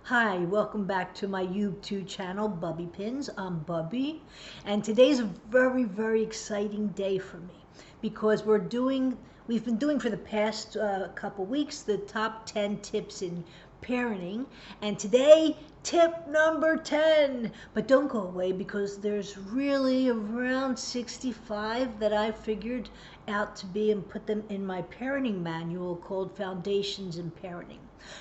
Hi, welcome back to my YouTube channel, Bubbie Pins. I'm Bubbie, and today's a very, very exciting day for me because we've been doing for the past couple weeks the top 10 tips in parenting, and today, tip number 10. But don't go away because there's really around 65 that I figured out to be and put them in my parenting manual called Foundations in Parenting.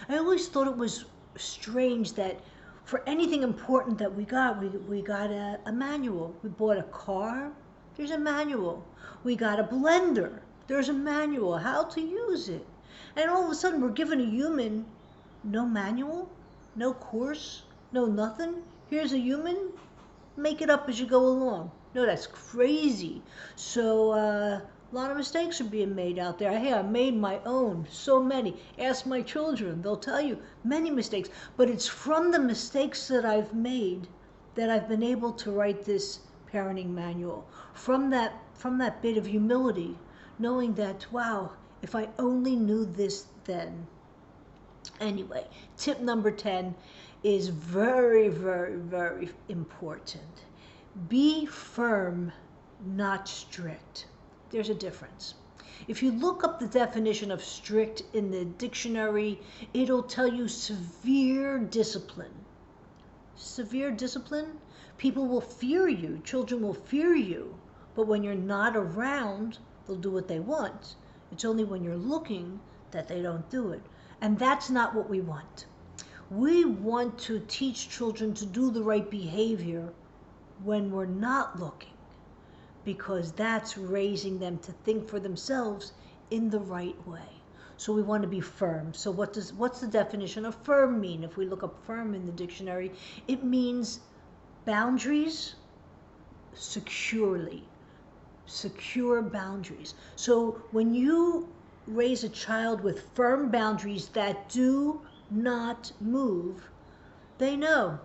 I always thought it was strange that for anything important that we got a manual. We bought a car, there's a manual. We got a blender, there's a manual how to use it. And all of a sudden we're given a human, no manual, no course, no nothing. Here's a human, make it up as you go along. No, that's crazy. So a lot of mistakes are being made out there. Hey, I made my own, so many. Ask my children, they'll tell you many mistakes. But it's from the mistakes that I've made that I've been able to write this parenting manual. From that bit of humility, knowing that, wow, if I only knew this then. Anyway, tip number 10 is very, very, very important. Be firm, not strict. There's a difference. If you look up the definition of strict in the dictionary, it'll tell you severe discipline. Severe discipline? People will fear you. Children will fear you. But when you're not around, they'll do what they want. It's only when you're looking that they don't do it. And that's not what we want. We want to teach children to do the right behavior when we're not looking, because that's raising them to think for themselves in the right way. So we want to be firm. So what's the definition of firm mean? If we look up firm in the dictionary, it means boundaries securely. Secure boundaries. So when you raise a child with firm boundaries that do not move, they know,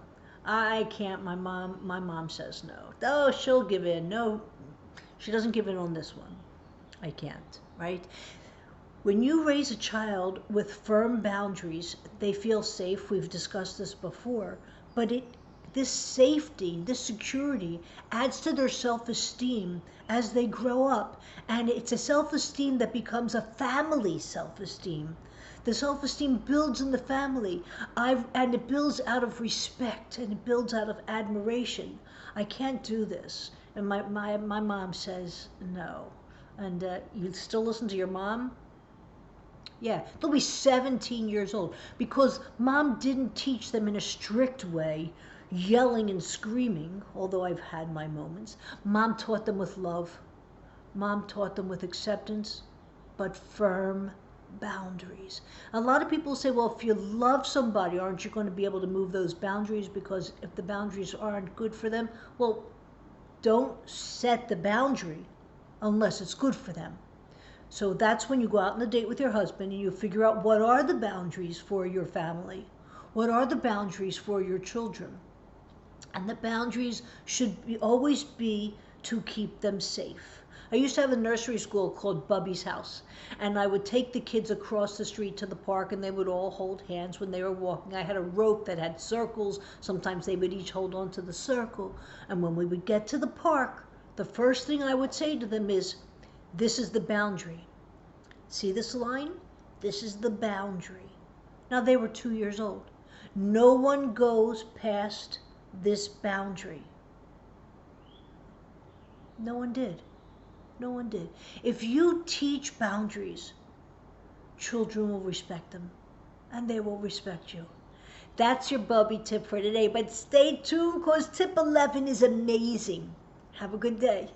I can't, my mom says no. Oh, she'll give in. No, she doesn't give in on this one. I can't, right? When you raise a child with firm boundaries, they feel safe. We've discussed this before, but this safety, this security adds to their self-esteem as they grow up, and it's a self-esteem that becomes a family self-esteem. The self-esteem builds in the family, and it builds out of respect, and it builds out of admiration. I can't do this. And my mom says no. And you still listen to your mom? Yeah, they'll be 17 years old because mom didn't teach them in a strict way, yelling and screaming, although I've had my moments. Mom taught them with love. Mom taught them with acceptance, but firm boundaries. A lot of people say, well, if you love somebody, aren't you going to be able to move those boundaries? Because if the boundaries aren't good for them, well, don't set the boundary unless it's good for them. So that's when you go out on a date with your husband and you figure out what are the boundaries for your family, what are the boundaries for your children. And the boundaries should always be to keep them safe. I used to have a nursery school called Bubbie's House, and I would take the kids across the street to the park and they would all hold hands when they were walking. I had a rope that had circles. Sometimes they would each hold on to the circle. And when we would get to the park, the first thing I would say to them is, this is the boundary. See this line? This is the boundary. Now they were 2 years old. No one goes past this boundary. No one did. No one did. If you teach boundaries, children will respect them, and they will respect you. That's your Bubbie tip for today, but stay tuned because tip 11 is amazing. Have a good day.